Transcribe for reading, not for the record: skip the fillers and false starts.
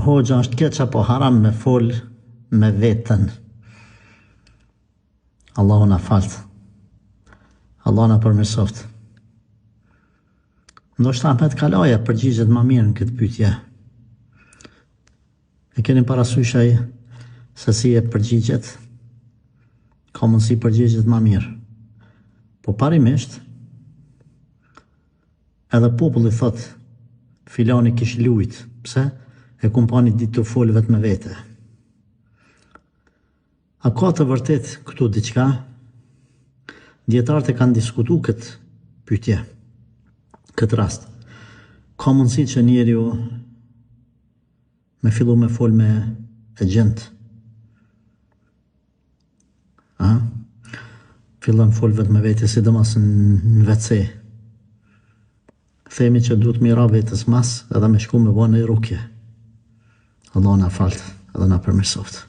Hoxha është keq apo haram me fol me vetën? Allahu na falt. Allahu na përmirësoft. Ndoshta Ahmet Kalaja përgjigjet më mirë në këtë pyetje. E keni parasysh ai se si e përgjigjet? Ka mundësi përgjigjet më mirë. Po parimisht, edhe populli thot, filani kish lujt. Pse? E kumpani ditë të folë vetë me vete. A ka të vërtet këtu diçka? Dietarët e kanë diskutu këtë pyetje, këtë rast. Ka mundësi që njeriu me fillu me folë me agjent. Fillon folë vetë me vete, sidomos në WC. Themi që duhet mira vetës mas edhe me shku me bënë e rukje. Allah na falt edhe na përmirësoft.